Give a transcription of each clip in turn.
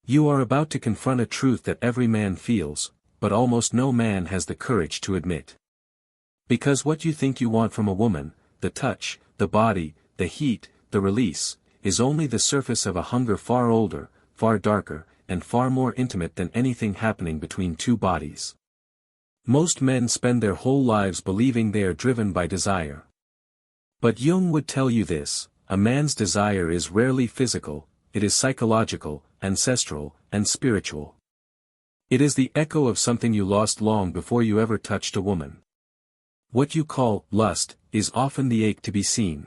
You are about to confront a truth that every man feels, but almost no man has the courage to admit. Because what you think you want from a woman, the touch, the body, the heat, the release, is only the surface of a hunger far older, far darker, and far more intimate than anything happening between two bodies. Most men spend their whole lives believing they are driven by desire. But Jung would tell you this: a man's desire is rarely physical, it is psychological, ancestral, and spiritual. It is the echo of something you lost long before you ever touched a woman. What you call lust is often the ache to be seen.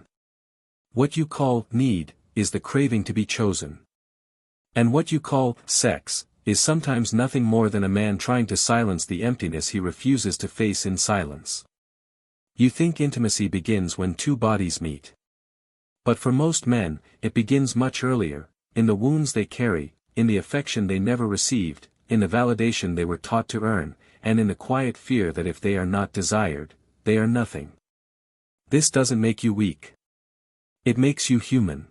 What you call need is the craving to be chosen. And what you call sex is sometimes nothing more than a man trying to silence the emptiness he refuses to face in silence. You think intimacy begins when two bodies meet. But for most men, it begins much earlier, in the wounds they carry, in the affection they never received, in the validation they were taught to earn, and in the quiet fear that if they are not desired, they are nothing. This doesn't make you weak. It makes you human.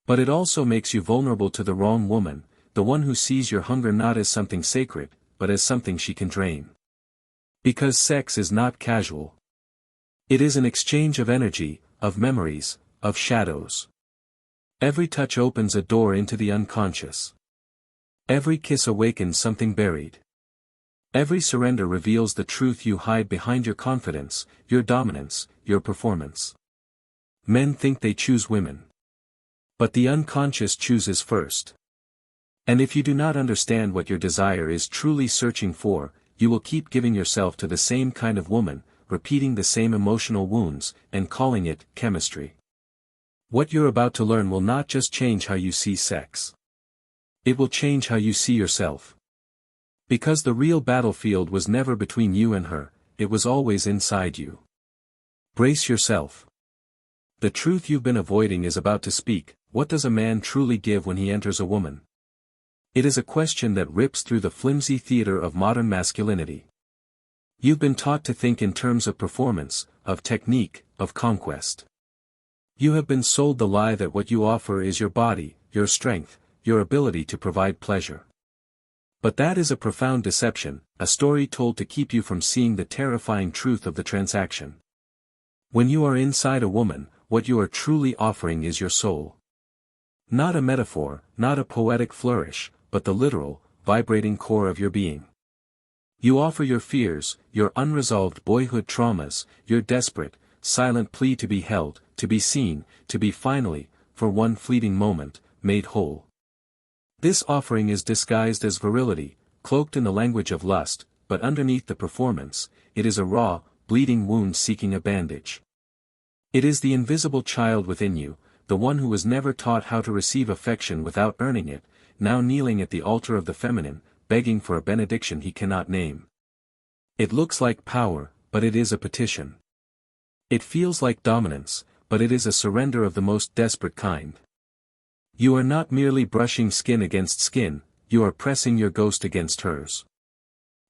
But it also makes you vulnerable to the wrong woman, the one who sees your hunger not as something sacred, but as something she can drain. Because sex is not casual. It is an exchange of energy, of memories, of shadows. Every touch opens a door into the unconscious. Every kiss awakens something buried. Every surrender reveals the truth you hide behind your confidence, your dominance, your performance. Men think they choose women. But the unconscious chooses first. And if you do not understand what your desire is truly searching for, you will keep giving yourself to the same kind of woman, repeating the same emotional wounds, and calling it chemistry. What you're about to learn will not just change how you see sex. It will change how you see yourself. Because the real battlefield was never between you and her, it was always inside you. Brace yourself. The truth you've been avoiding is about to speak. What does a man truly give when he enters a woman? It is a question that rips through the flimsy theater of modern masculinity. You've been taught to think in terms of performance, of technique, of conquest. You have been sold the lie that what you offer is your body, your strength, your ability to provide pleasure. But that is a profound deception, a story told to keep you from seeing the terrifying truth of the transaction. When you are inside a woman, what you are truly offering is your soul. Not a metaphor, not a poetic flourish, but the literal, vibrating core of your being. You offer your fears, your unresolved boyhood traumas, your desperate, silent plea to be held, to be seen, to be finally, for one fleeting moment, made whole. This offering is disguised as virility, cloaked in the language of lust, but underneath the performance, it is a raw, bleeding wound seeking a bandage. It is the invisible child within you, the one who was never taught how to receive affection without earning it, now kneeling at the altar of the feminine, begging for a benediction he cannot name. It looks like power, but it is a petition. It feels like dominance, but it is a surrender of the most desperate kind. You are not merely brushing skin against skin, you are pressing your ghost against hers.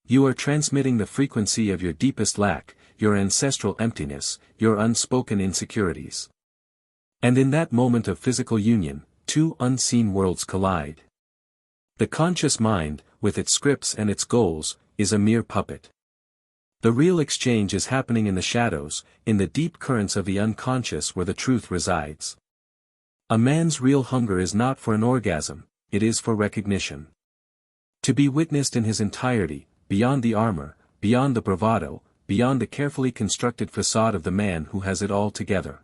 You are transmitting the frequency of your deepest lack, your ancestral emptiness, your unspoken insecurities. And in that moment of physical union, two unseen worlds collide. The conscious mind, with its scripts and its goals, is a mere puppet. The real exchange is happening in the shadows, in the deep currents of the unconscious where the truth resides. A man's real hunger is not for an orgasm, it is for recognition. To be witnessed in his entirety, beyond the armor, beyond the bravado, beyond the carefully constructed facade of the man who has it all together.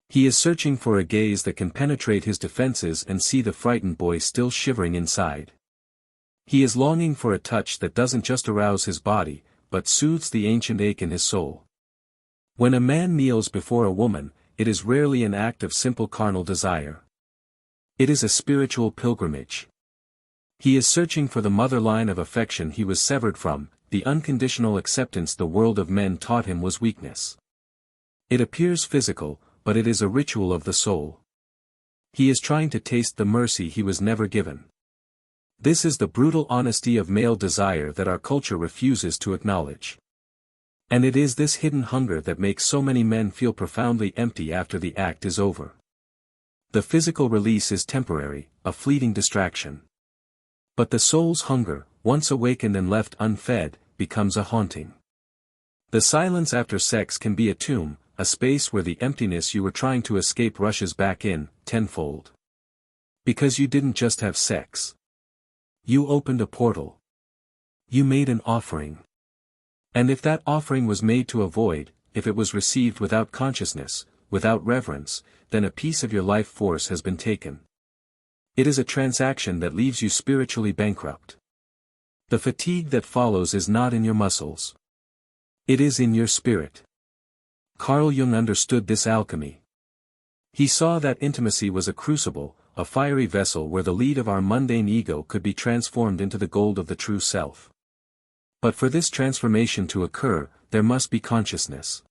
He is searching for a gaze that can penetrate his defenses and see the frightened boy still shivering inside. He is longing for a touch that doesn't just arouse his body, but soothes the ancient ache in his soul. When a man kneels before a woman, it is rarely an act of simple carnal desire. It is a spiritual pilgrimage. He is searching for the mother line of affection he was severed from, the unconditional acceptance the world of men taught him was weakness. It appears physical, but it is a ritual of the soul. He is trying to taste the mercy he was never given. This is the brutal honesty of male desire that our culture refuses to acknowledge. And it is this hidden hunger that makes so many men feel profoundly empty after the act is over. The physical release is temporary, a fleeting distraction. But the soul's hunger, once awakened and left unfed, becomes a haunting. The silence after sex can be a tomb, a space where the emptiness you were trying to escape rushes back in, tenfold. Because you didn't just have sex. You opened a portal. You made an offering. And if that offering was made to a void, if it was received without consciousness, without reverence, then a piece of your life force has been taken. It is a transaction that leaves you spiritually bankrupt. The fatigue that follows is not in your muscles. It is in your spirit. Carl Jung understood this alchemy. He saw that intimacy was a crucible, a fiery vessel where the lead of our mundane ego could be transformed into the gold of the true self. But for this transformation to occur, there must be consciousness.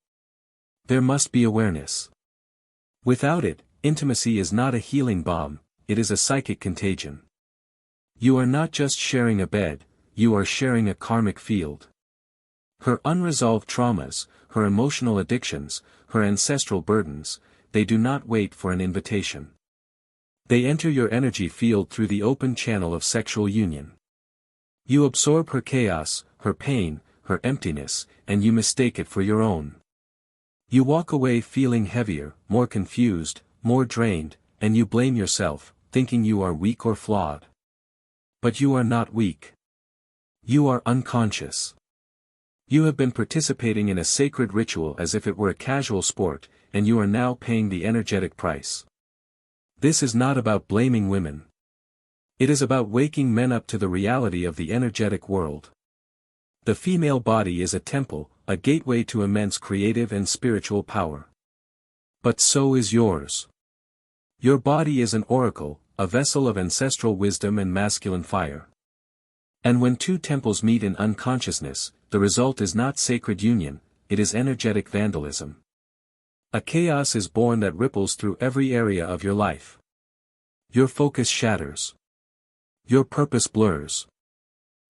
There must be awareness. Without it, intimacy is not a healing balm, it is a psychic contagion. You are not just sharing a bed, you are sharing a karmic field. Her unresolved traumas, her emotional addictions, her ancestral burdens, they do not wait for an invitation. They enter your energy field through the open channel of sexual union. You absorb her chaos, her pain, her emptiness, and you mistake it for your own. You walk away feeling heavier, more confused, more drained, and you blame yourself, thinking you are weak or flawed. But you are not weak. You are unconscious. You have been participating in a sacred ritual as if it were a casual sport, and you are now paying the energetic price. This is not about blaming women. It is about waking men up to the reality of the energetic world. The female body is a temple, a gateway to immense creative and spiritual power. But so is yours. Your body is an oracle, a vessel of ancestral wisdom and masculine fire. And when two temples meet in unconsciousness, the result is not sacred union, it is energetic vandalism. A chaos is born that ripples through every area of your life. Your focus shatters. Your purpose blurs.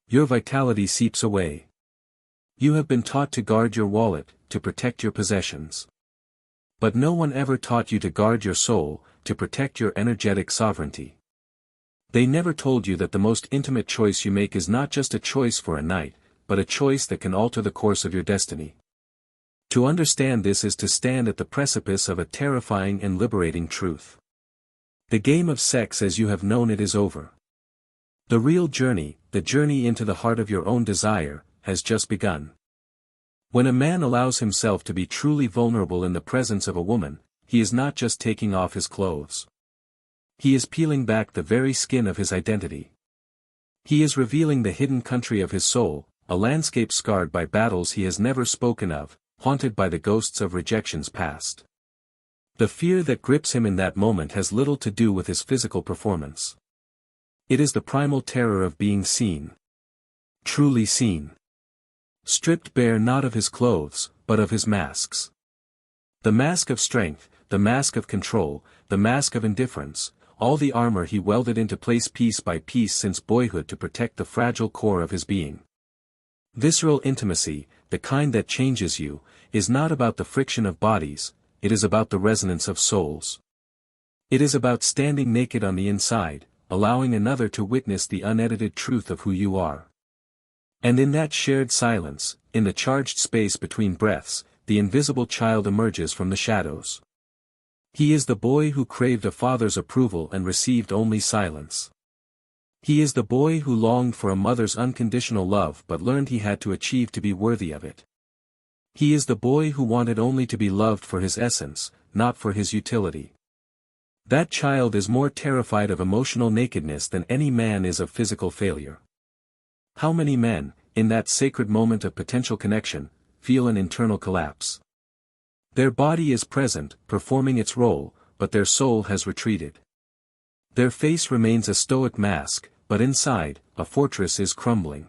Your vitality seeps away. You have been taught to guard your wallet, to protect your possessions. But no one ever taught you to guard your soul, to protect your energetic sovereignty. They never told you that the most intimate choice you make is not just a choice for a night, but a choice that can alter the course of your destiny. To understand this is to stand at the precipice of a terrifying and liberating truth. The game of sex as you have known it is over. The real journey, the journey into the heart of your own desire, has just begun. When a man allows himself to be truly vulnerable in the presence of a woman, he is not just taking off his clothes. He is peeling back the very skin of his identity. He is revealing the hidden country of his soul, a landscape scarred by battles he has never spoken of, haunted by the ghosts of rejections past. The fear that grips him in that moment has little to do with his physical performance. It is the primal terror of being seen. Truly seen. Stripped bare not of his clothes, but of his masks. The mask of strength, the mask of control, the mask of indifference, all the armor he welded into place piece by piece since boyhood to protect the fragile core of his being. Visceral intimacy, the kind that changes you, is not about the friction of bodies, it is about the resonance of souls. It is about standing naked on the inside, allowing another to witness the unedited truth of who you are. And in that shared silence, in the charged space between breaths, the invisible child emerges from the shadows. He is the boy who craved a father's approval and received only silence. He is the boy who longed for a mother's unconditional love but learned he had to achieve to be worthy of it. He is the boy who wanted only to be loved for his essence, not for his utility. That child is more terrified of emotional nakedness than any man is of physical failure. How many men, in that sacred moment of potential connection, feel an internal collapse? Their body is present, performing its role, but their soul has retreated. Their face remains a stoic mask, but inside, a fortress is crumbling.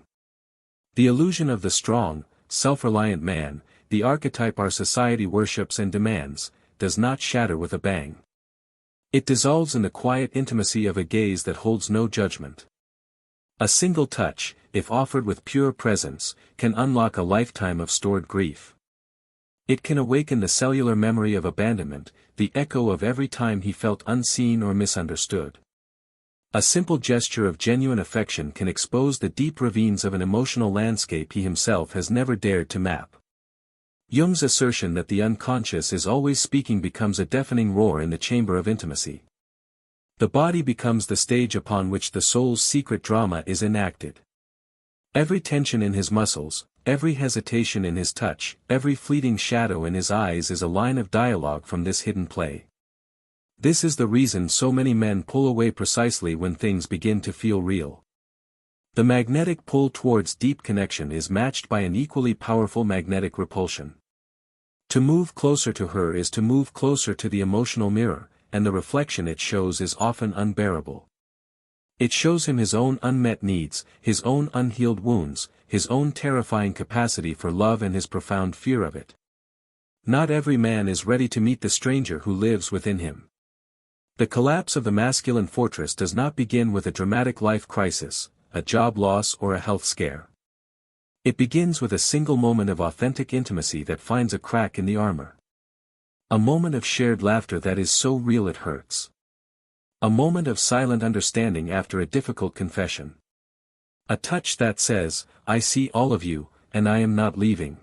The illusion of the strong, self-reliant man, the archetype our society worships and demands, does not shatter with a bang. It dissolves in the quiet intimacy of a gaze that holds no judgment. A single touch, if offered with pure presence, can unlock a lifetime of stored grief. It can awaken the cellular memory of abandonment, the echo of every time he felt unseen or misunderstood. A simple gesture of genuine affection can expose the deep ravines of an emotional landscape he himself has never dared to map. Jung's assertion that the unconscious is always speaking becomes a deafening roar in the chamber of intimacy. The body becomes the stage upon which the soul's secret drama is enacted. Every tension in his muscles, every hesitation in his touch, every fleeting shadow in his eyes is a line of dialogue from this hidden play. This is the reason so many men pull away precisely when things begin to feel real. The magnetic pull towards deep connection is matched by an equally powerful magnetic repulsion. To move closer to her is to move closer to the emotional mirror, and the reflection it shows is often unbearable. It shows him his own unmet needs, his own unhealed wounds, his own terrifying capacity for love and his profound fear of it. Not every man is ready to meet the stranger who lives within him. The collapse of the masculine fortress does not begin with a dramatic life crisis, a job loss or a health scare. It begins with a single moment of authentic intimacy that finds a crack in the armor. A moment of shared laughter that is so real it hurts. A moment of silent understanding after a difficult confession. A touch that says, "I see all of you, and I am not leaving."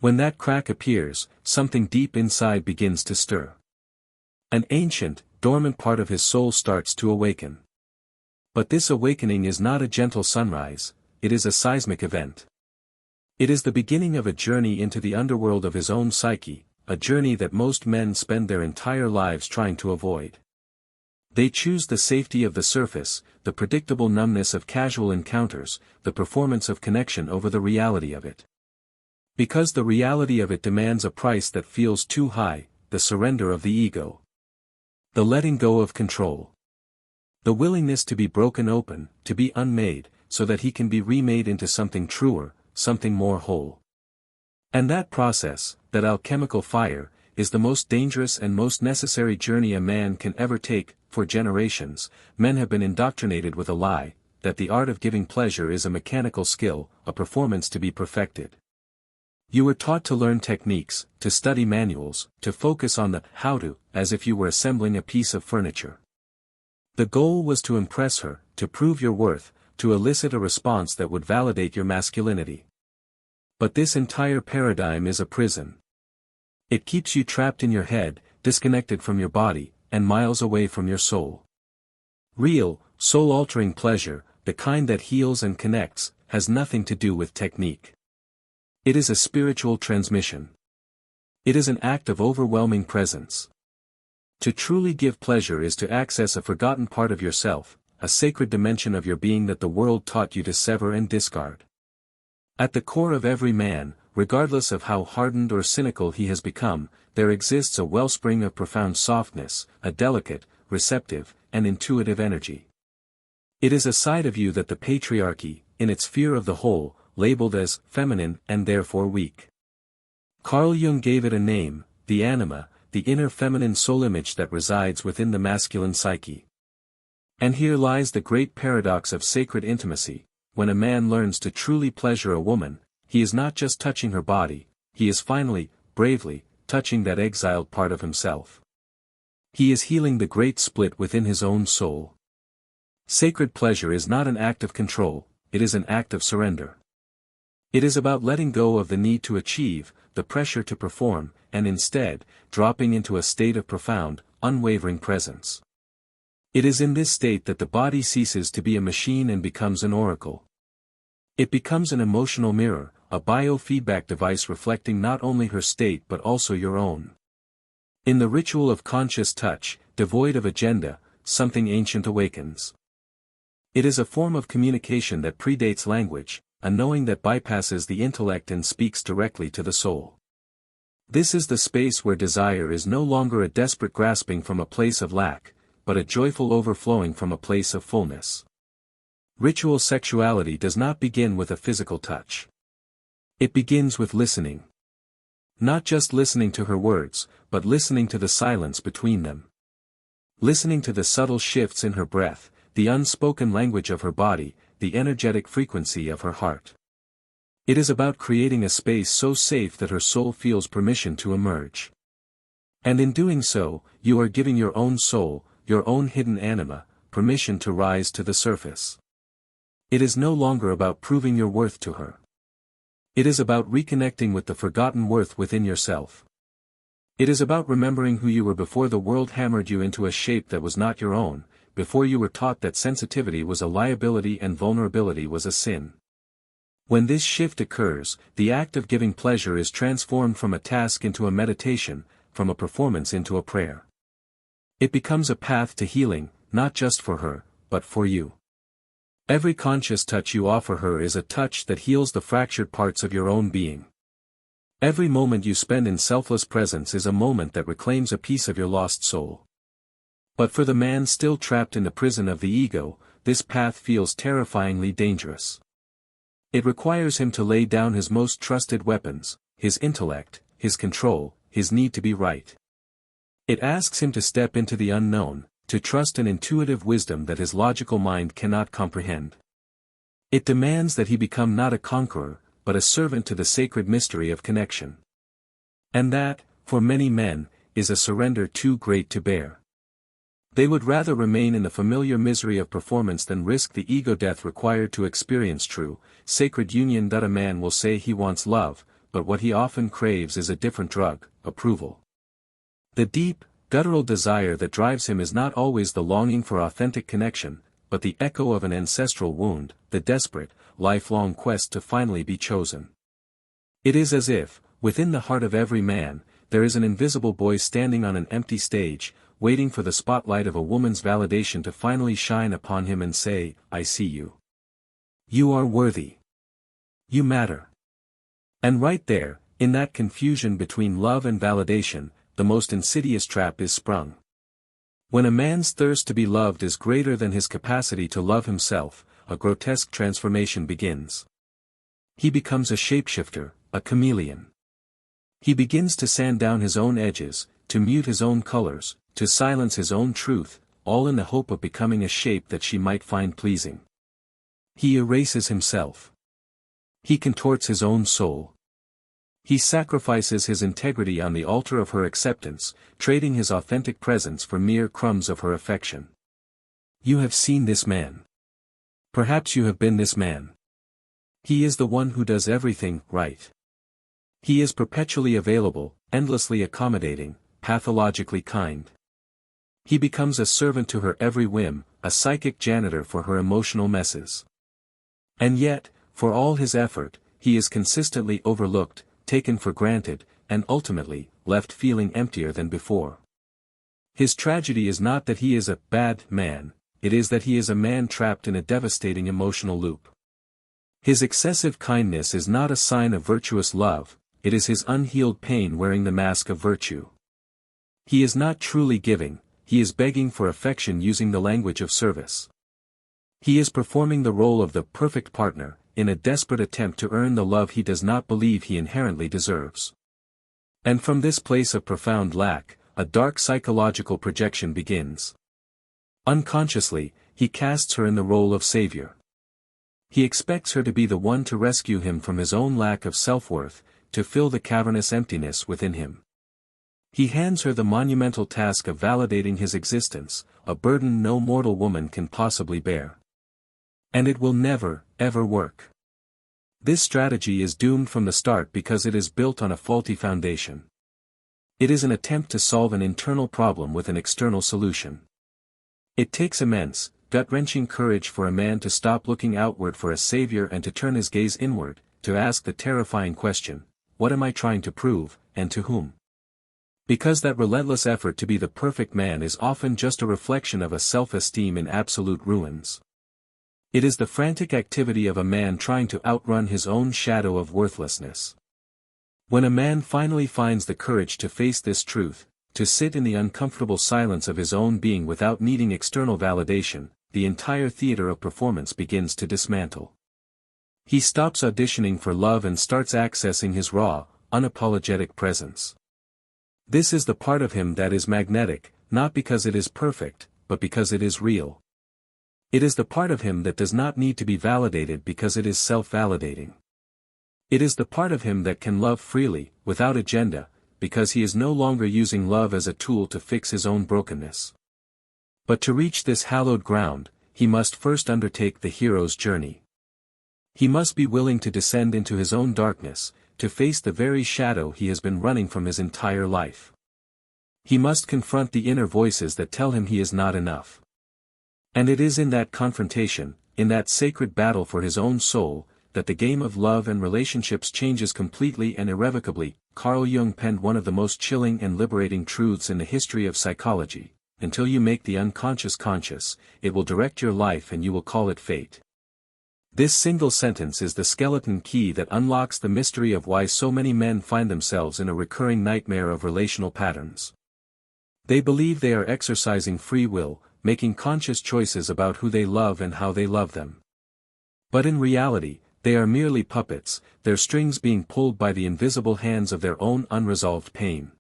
When that crack appears, something deep inside begins to stir. An ancient, dormant part of his soul starts to awaken. But this awakening is not a gentle sunrise, it is a seismic event. It is the beginning of a journey into the underworld of his own psyche, a journey that most men spend their entire lives trying to avoid. They choose the safety of the surface, the predictable numbness of casual encounters, the performance of connection over the reality of it. Because the reality of it demands a price that feels too high, the surrender of the ego. The letting go of control. The willingness to be broken open, to be unmade, so that he can be remade into something truer, something more whole. And that process, that alchemical fire, is the most dangerous and most necessary journey a man can ever take. For generations, men have been indoctrinated with a lie, that the art of giving pleasure is a mechanical skill, a performance to be perfected. You were taught to learn techniques, to study manuals, to focus on the how-to, as if you were assembling a piece of furniture. The goal was to impress her, to prove your worth, to elicit a response that would validate your masculinity. But this entire paradigm is a prison. It keeps you trapped in your head, disconnected from your body, and miles away from your soul. Real, soul-altering pleasure, the kind that heals and connects, has nothing to do with technique. It is a spiritual transmission. It is an act of overwhelming presence. To truly give pleasure is to access a forgotten part of yourself, a sacred dimension of your being that the world taught you to sever and discard. At the core of every man, regardless of how hardened or cynical he has become, there exists a wellspring of profound softness, a delicate, receptive, and intuitive energy. It is a side of you that the patriarchy, in its fear of the whole, labeled as feminine and therefore weak. Carl Jung gave it a name, the Anima, the inner feminine soul image that resides within the masculine psyche. And here lies the great paradox of sacred intimacy: when a man learns to truly pleasure a woman, he is not just touching her body, he is finally, bravely, touching that exiled part of himself. He is healing the great split within his own soul. Sacred pleasure is not an act of control, it is an act of surrender. It is about letting go of the need to achieve, the pressure to perform, and instead, dropping into a state of profound, unwavering presence. It is in this state that the body ceases to be a machine and becomes an oracle. It becomes an emotional mirror, a biofeedback device reflecting not only her state but also your own. In the ritual of conscious touch, devoid of agenda, something ancient awakens. It is a form of communication that predates language, a knowing that bypasses the intellect and speaks directly to the soul. This is the space where desire is no longer a desperate grasping from a place of lack, but a joyful overflowing from a place of fullness. Ritual sexuality does not begin with a physical touch. It begins with listening. Not just listening to her words, but listening to the silence between them. Listening to the subtle shifts in her breath, the unspoken language of her body, the energetic frequency of her heart. It is about creating a space so safe that her soul feels permission to emerge. And in doing so, you are giving your own soul, your own hidden anima, permission to rise to the surface. It is no longer about proving your worth to her. It is about reconnecting with the forgotten worth within yourself. It is about remembering who you were before the world hammered you into a shape that was not your own, before you were taught that sensitivity was a liability and vulnerability was a sin. When this shift occurs, the act of giving pleasure is transformed from a task into a meditation, from a performance into a prayer. It becomes a path to healing, not just for her, but for you. Every conscious touch you offer her is a touch that heals the fractured parts of your own being. Every moment you spend in selfless presence is a moment that reclaims a piece of your lost soul. But for the man still trapped in the prison of the ego, this path feels terrifyingly dangerous. It requires him to lay down his most trusted weapons, his intellect, his control, his need to be right. It asks him to step into the unknown, to trust an intuitive wisdom that his logical mind cannot comprehend. It demands that he become not a conqueror, but a servant to the sacred mystery of connection. And that, for many men, is a surrender too great to bear. They would rather remain in the familiar misery of performance than risk the ego death required to experience true, sacred union. A man will say he wants love, but what he often craves is a different drug, approval. The deep, guttural desire that drives him is not always the longing for authentic connection, but the echo of an ancestral wound, the desperate, lifelong quest to finally be chosen. It is as if, within the heart of every man, there is an invisible boy standing on an empty stage, waiting for the spotlight of a woman's validation to finally shine upon him and say, "I see you. You are worthy. You matter." And right there, in that confusion between love and validation, the most insidious trap is sprung. When a man's thirst to be loved is greater than his capacity to love himself, a grotesque transformation begins. He becomes a shapeshifter, a chameleon. He begins to sand down his own edges, to mute his own colors, to silence his own truth, all in the hope of becoming a shape that she might find pleasing. He erases himself. He contorts his own soul. He sacrifices his integrity on the altar of her acceptance, trading his authentic presence for mere crumbs of her affection. You have seen this man. Perhaps you have been this man. He is the one who does everything right. He is perpetually available, endlessly accommodating, pathologically kind. He becomes a servant to her every whim, a psychic janitor for her emotional messes. And yet, for all his effort, he is consistently overlooked, taken for granted, and ultimately, left feeling emptier than before. His tragedy is not that he is a bad man, it is that he is a man trapped in a devastating emotional loop. His excessive kindness is not a sign of virtuous love, it is his unhealed pain wearing the mask of virtue. He is not truly giving, he is begging for affection using the language of service. He is performing the role of the perfect partner, in a desperate attempt to earn the love he does not believe he inherently deserves. And from this place of profound lack, a dark psychological projection begins. Unconsciously, he casts her in the role of savior. He expects her to be the one to rescue him from his own lack of self-worth, to fill the cavernous emptiness within him. He hands her the monumental task of validating his existence, a burden no mortal woman can possibly bear. And it will never, ever work. This strategy is doomed from the start because it is built on a faulty foundation. It is an attempt to solve an internal problem with an external solution. It takes immense, gut-wrenching courage for a man to stop looking outward for a savior and to turn his gaze inward, to ask the terrifying question, what am I trying to prove, and to whom? Because that relentless effort to be the perfect man is often just a reflection of a self-esteem in absolute ruins. It is the frantic activity of a man trying to outrun his own shadow of worthlessness. When a man finally finds the courage to face this truth, to sit in the uncomfortable silence of his own being without needing external validation, the entire theater of performance begins to dismantle. He stops auditioning for love and starts accessing his raw, unapologetic presence. This is the part of him that is magnetic, not because it is perfect, but because it is real. It is the part of him that does not need to be validated because it is self-validating. It is the part of him that can love freely, without agenda, because he is no longer using love as a tool to fix his own brokenness. But to reach this hallowed ground, he must first undertake the hero's journey. He must be willing to descend into his own darkness, to face the very shadow he has been running from his entire life. He must confront the inner voices that tell him he is not enough. And it is in that confrontation, in that sacred battle for his own soul, that the game of love and relationships changes completely and irrevocably. Carl Jung penned one of the most chilling and liberating truths in the history of psychology: until you make the unconscious conscious, it will direct your life and you will call it fate. This single sentence is the skeleton key that unlocks the mystery of why so many men find themselves in a recurring nightmare of relational patterns. They believe they are exercising free will, making conscious choices about who they love and how they love them. But in reality, they are merely puppets, their strings being pulled by the invisible hands of their own unresolved pain.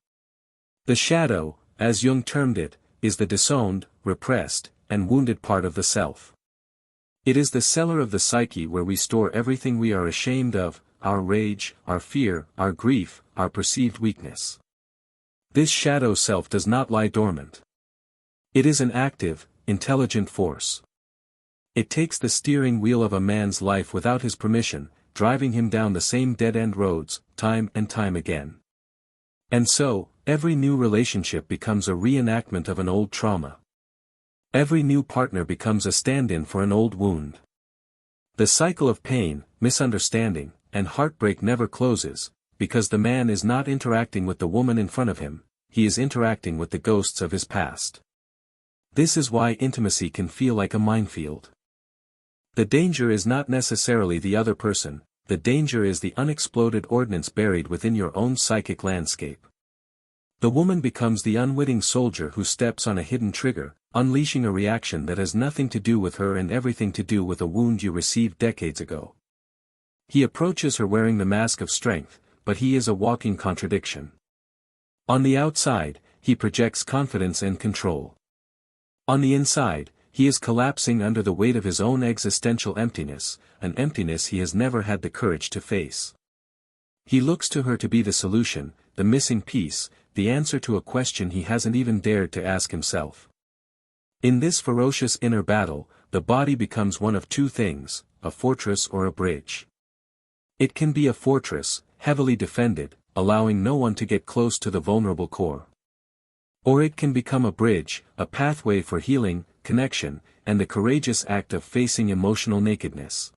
The shadow, as Jung termed it, is the disowned, repressed, and wounded part of the self. It is the cellar of the psyche where we store everything we are ashamed of: our rage, our fear, our grief, our perceived weakness. This shadow self does not lie dormant. It is an active, intelligent force. It takes the steering wheel of a man's life without his permission, driving him down the same dead-end roads, time and time again. And so, every new relationship becomes a reenactment of an old trauma. Every new partner becomes a stand-in for an old wound. The cycle of pain, misunderstanding, and heartbreak never closes, because the man is not interacting with the woman in front of him, he is interacting with the ghosts of his past. This is why intimacy can feel like a minefield. The danger is not necessarily the other person, the danger is the unexploded ordnance buried within your own psychic landscape. The woman becomes the unwitting soldier who steps on a hidden trigger, unleashing a reaction that has nothing to do with her and everything to do with a wound you received decades ago. He approaches her wearing the mask of strength, but he is a walking contradiction. On the outside, he projects confidence and control. On the inside, he is collapsing under the weight of his own existential emptiness, an emptiness he has never had the courage to face. He looks to her to be the solution, the missing piece, the answer to a question he hasn't even dared to ask himself. In this ferocious inner battle, the body becomes one of two things: a fortress or a bridge. It can be a fortress, heavily defended, allowing no one to get close to the vulnerable core. Or it can become a bridge, a pathway for healing, connection, and the courageous act of facing emotional nakedness.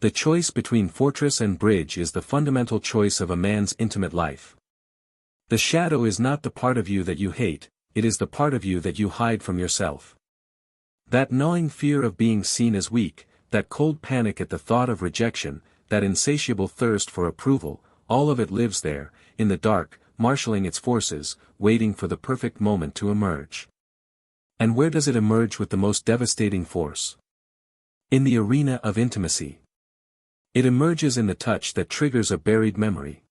The choice between fortress and bridge is the fundamental choice of a man's intimate life. The shadow is not the part of you that you hate, it is the part of you that you hide from yourself. That gnawing fear of being seen as weak, that cold panic at the thought of rejection, that insatiable thirst for approval, all of it lives there, in the dark, marshalling its forces, waiting for the perfect moment to emerge. And where does it emerge with the most devastating force? In the arena of intimacy. It emerges in the touch that triggers a buried memory.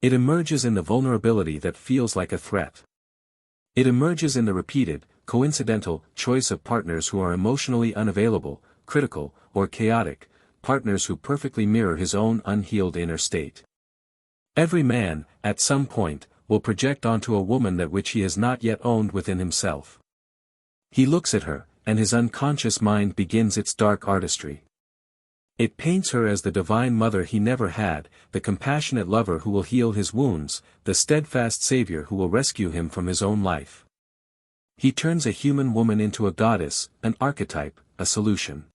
It emerges in the vulnerability that feels like a threat. It emerges in the repeated, coincidental choice of partners who are emotionally unavailable, critical, or chaotic, partners who perfectly mirror his own unhealed inner state. Every man, at some point, will project onto a woman that which he has not yet owned within himself. He looks at her, and his unconscious mind begins its dark artistry. It paints her as the divine mother he never had, the compassionate lover who will heal his wounds, the steadfast savior who will rescue him from his own life. He turns a human woman into a goddess, an archetype, a solution.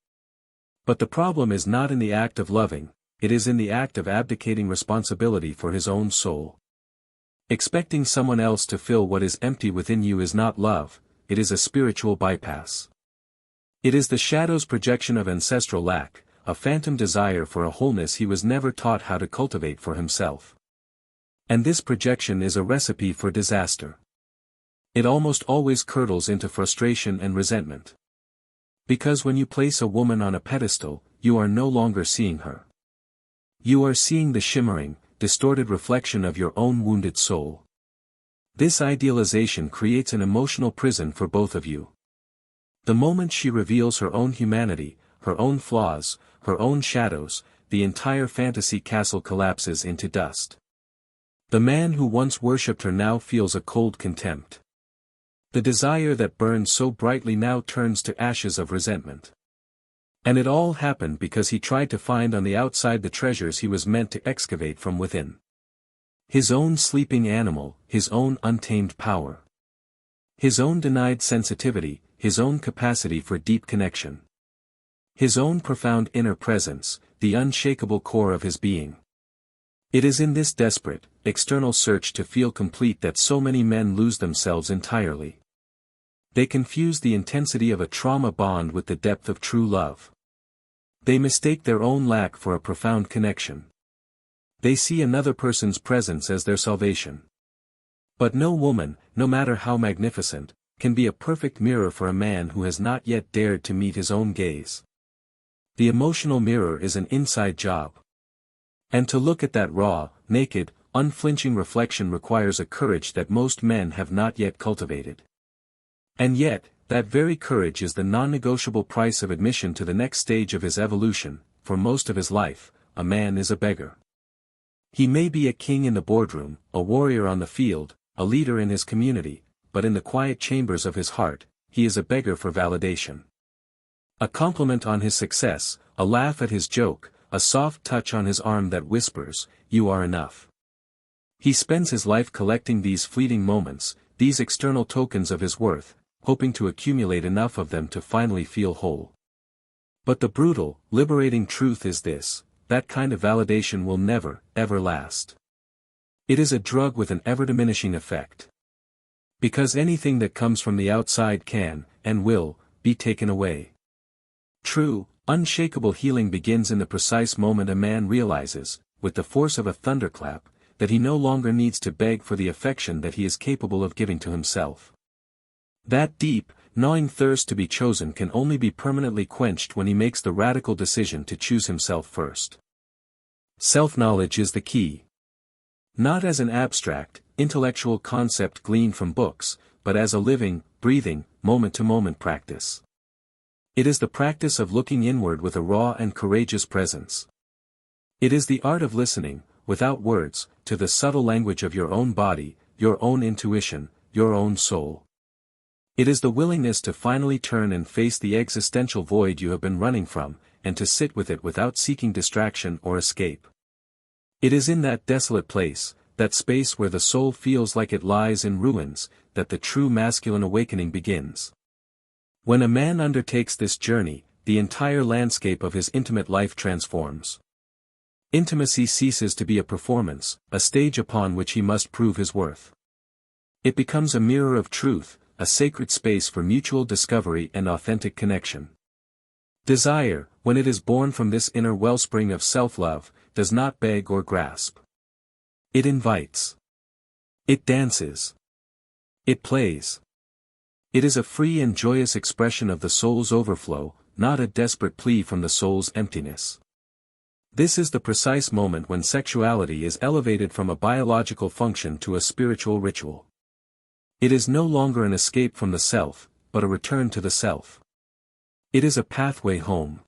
But the problem is not in the act of loving, it is in the act of abdicating responsibility for his own soul. Expecting someone else to fill what is empty within you is not love, it is a spiritual bypass. It is the shadow's projection of ancestral lack, a phantom desire for a wholeness he was never taught how to cultivate for himself. And this projection is a recipe for disaster. It almost always curdles into frustration and resentment. Because when you place a woman on a pedestal, you are no longer seeing her. You are seeing the shimmering, distorted reflection of your own wounded soul. This idealization creates an emotional prison for both of you. The moment she reveals her own humanity, her own flaws, her own shadows, the entire fantasy castle collapses into dust. The man who once worshipped her now feels a cold contempt. The desire that burned so brightly now turns to ashes of resentment. And it all happened because he tried to find on the outside the treasures he was meant to excavate from within. His own sleeping animal, his own untamed power. His own denied sensitivity, his own capacity for deep connection. His own profound inner presence, the unshakable core of his being. It is in this desperate, external search to feel complete that so many men lose themselves entirely. They confuse the intensity of a trauma bond with the depth of true love. They mistake their own lack for a profound connection. They see another person's presence as their salvation. But no woman, no matter how magnificent, can be a perfect mirror for a man who has not yet dared to meet his own gaze. The emotional mirror is an inside job. And to look at that raw, naked, unflinching reflection requires a courage that most men have not yet cultivated. And yet, that very courage is the non-negotiable price of admission to the next stage of his evolution. For most of his life, a man is a beggar. He may be a king in the boardroom, a warrior on the field, a leader in his community, but in the quiet chambers of his heart, he is a beggar for validation. A compliment on his success, a laugh at his joke, a soft touch on his arm that whispers, "You are enough." He spends his life collecting these fleeting moments, these external tokens of his worth, hoping to accumulate enough of them to finally feel whole. But the brutal, liberating truth is this: that kind of validation will never, ever last. It is a drug with an ever-diminishing effect. Because anything that comes from the outside can, and will, be taken away. True, unshakable healing begins in the precise moment a man realizes, with the force of a thunderclap, that he no longer needs to beg for the affection that he is capable of giving to himself. That deep, gnawing thirst to be chosen can only be permanently quenched when he makes the radical decision to choose himself first. Self-knowledge is the key. Not as an abstract, intellectual concept gleaned from books, but as a living, breathing, moment-to-moment practice. It is the practice of looking inward with a raw and courageous presence. It is the art of listening, without words, to the subtle language of your own body, your own intuition, your own soul. It is the willingness to finally turn and face the existential void you have been running from, and to sit with it without seeking distraction or escape. It is in that desolate place, that space where the soul feels like it lies in ruins, that the true masculine awakening begins. When a man undertakes this journey, the entire landscape of his intimate life transforms. Intimacy ceases to be a performance, a stage upon which he must prove his worth. It becomes a mirror of truth, a sacred space for mutual discovery and authentic connection. Desire, when it is born from this inner wellspring of self-love, does not beg or grasp. It invites. It dances. It plays. It is a free and joyous expression of the soul's overflow, not a desperate plea from the soul's emptiness. This is the precise moment when sexuality is elevated from a biological function to a spiritual ritual. It is no longer an escape from the self, but a return to the self. It is a pathway home.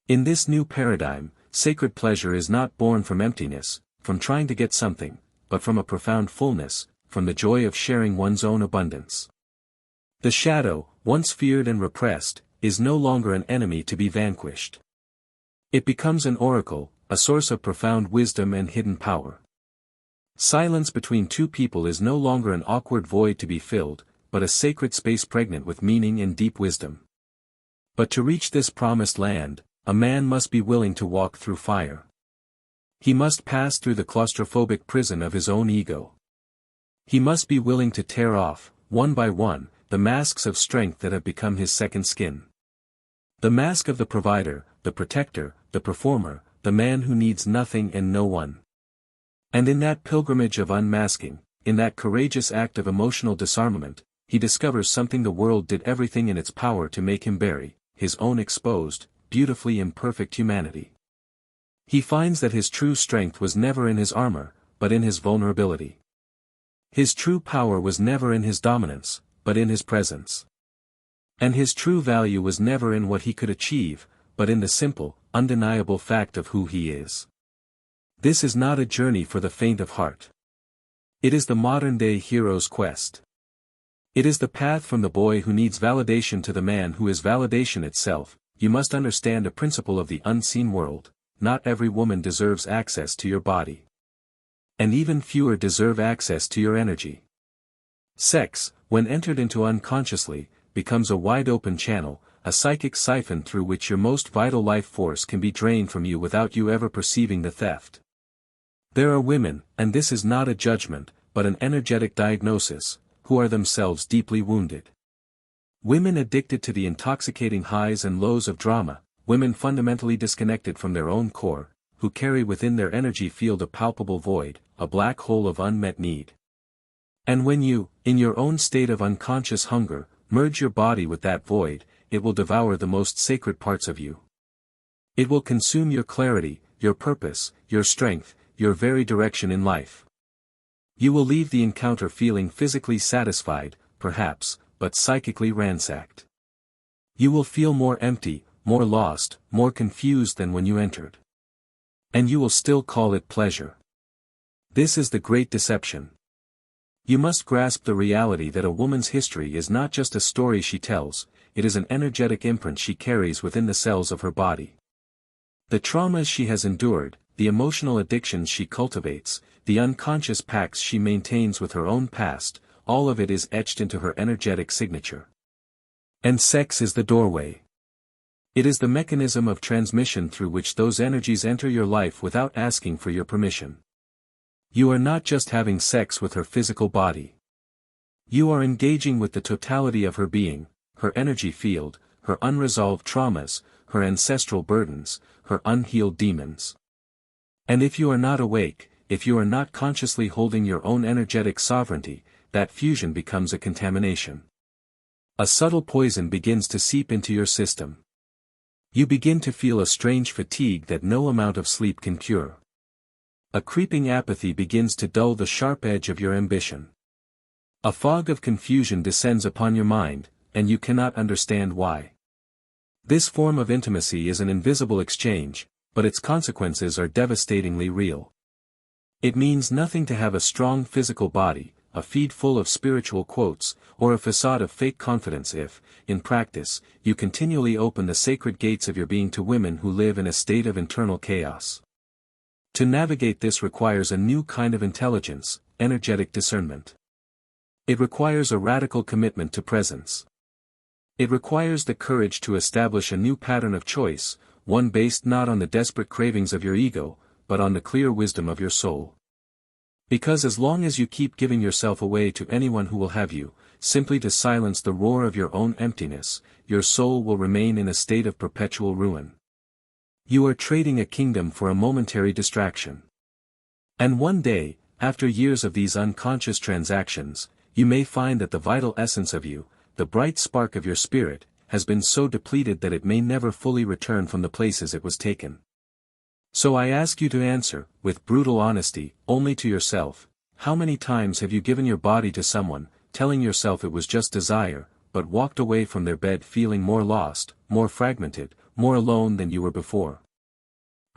In this new paradigm, sacred pleasure is not born from emptiness, from trying to get something, but from a profound fullness, from the joy of sharing one's own abundance. The shadow, once feared and repressed, is no longer an enemy to be vanquished. It becomes an oracle, a source of profound wisdom and hidden power. Silence between two people is no longer an awkward void to be filled, but a sacred space pregnant with meaning and deep wisdom. But to reach this promised land, a man must be willing to walk through fire. He must pass through the claustrophobic prison of his own ego. He must be willing to tear off, one by one, the masks of strength that have become his second skin. The mask of the provider, the protector, the performer, the man who needs nothing and no one. And in that pilgrimage of unmasking, in that courageous act of emotional disarmament, he discovers something the world did everything in its power to make him bury, his own exposed, beautifully imperfect humanity. He finds that his true strength was never in his armor, but in his vulnerability. His true power was never in his dominance, but in his presence. And his true value was never in what he could achieve, but in the simple, undeniable fact of who he is. This is not a journey for the faint of heart. It is the modern-day hero's quest. It is the path from the boy who needs validation to the man who is validation itself. You must understand a principle of the unseen world: not every woman deserves access to your body. And even fewer deserve access to your energy. Sex, when entered into unconsciously, becomes a wide-open channel, a psychic siphon through which your most vital life force can be drained from you without you ever perceiving the theft. There are women, and this is not a judgment, but an energetic diagnosis, who are themselves deeply wounded. Women addicted to the intoxicating highs and lows of drama, women fundamentally disconnected from their own core, who carry within their energy field a palpable void, a black hole of unmet need. And when you, in your own state of unconscious hunger, merge your body with that void, it will devour the most sacred parts of you. It will consume your clarity, your purpose, your strength, your very direction in life. You will leave the encounter feeling physically satisfied, perhaps, but psychically ransacked. You will feel more empty, more lost, more confused than when you entered. And you will still call it pleasure. This is the great deception. You must grasp the reality that a woman's history is not just a story she tells, it is an energetic imprint she carries within the cells of her body. The traumas she has endured, the emotional addictions she cultivates, the unconscious pacts she maintains with her own past, all of it is etched into her energetic signature. And sex is the doorway. It is the mechanism of transmission through which those energies enter your life without asking for your permission. You are not just having sex with her physical body. You are engaging with the totality of her being, her energy field, her unresolved traumas, her ancestral burdens, her unhealed demons. And if you are not awake, if you are not consciously holding your own energetic sovereignty, that fusion becomes a contamination. A subtle poison begins to seep into your system. You begin to feel a strange fatigue that no amount of sleep can cure. A creeping apathy begins to dull the sharp edge of your ambition. A fog of confusion descends upon your mind, and you cannot understand why. This form of intimacy is an invisible exchange, but its consequences are devastatingly real. It means nothing to have a strong physical body, a feed full of spiritual quotes, or a facade of fake confidence if, in practice, you continually open the sacred gates of your being to women who live in a state of internal chaos. To navigate this requires a new kind of intelligence, energetic discernment. It requires a radical commitment to presence. It requires the courage to establish a new pattern of choice, one based not on the desperate cravings of your ego, but on the clear wisdom of your soul. Because as long as you keep giving yourself away to anyone who will have you, simply to silence the roar of your own emptiness, your soul will remain in a state of perpetual ruin. You are trading a kingdom for a momentary distraction. And one day, after years of these unconscious transactions, you may find that the vital essence of you, the bright spark of your spirit, has been so depleted that it may never fully return from the places it was taken. So I ask you to answer, with brutal honesty, only to yourself, how many times have you given your body to someone, telling yourself it was just desire, but walked away from their bed feeling more lost, more fragmented, more alone than you were before?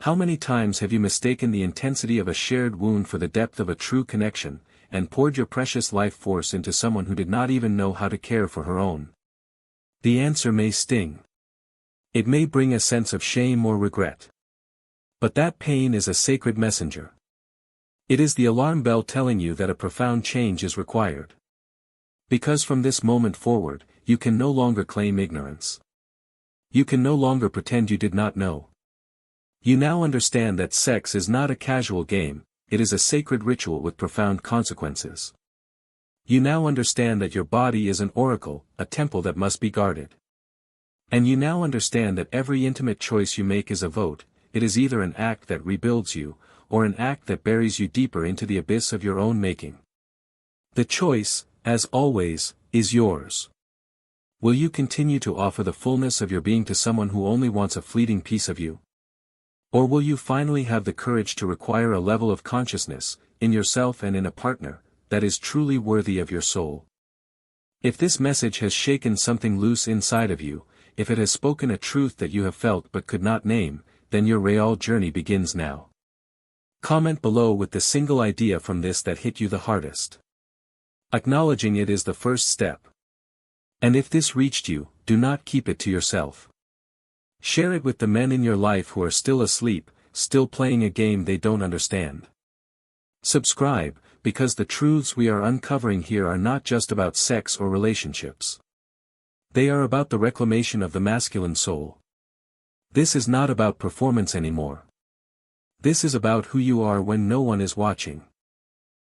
How many times have you mistaken the intensity of a shared wound for the depth of a true connection, and poured your precious life force into someone who did not even know how to care for her own? The answer may sting. It may bring a sense of shame or regret. But that pain is a sacred messenger. It is the alarm bell telling you that a profound change is required. Because from this moment forward, you can no longer claim ignorance. You can no longer pretend you did not know. You now understand that sex is not a casual game, it is a sacred ritual with profound consequences. You now understand that your body is an oracle, a temple that must be guarded. And you now understand that every intimate choice you make is a vote, it is either an act that rebuilds you, or an act that buries you deeper into the abyss of your own making. The choice, as always, is yours. Will you continue to offer the fullness of your being to someone who only wants a fleeting piece of you? Or will you finally have the courage to require a level of consciousness, in yourself and in a partner, that is truly worthy of your soul? If this message has shaken something loose inside of you, if it has spoken a truth that you have felt but could not name, then your real journey begins now. Comment below with the single idea from this that hit you the hardest. Acknowledging it is the first step. And if this reached you, do not keep it to yourself. Share it with the men in your life who are still asleep, still playing a game they don't understand. Subscribe, because the truths we are uncovering here are not just about sex or relationships. They are about the reclamation of the masculine soul. This is not about performance anymore. This is about who you are when no one is watching.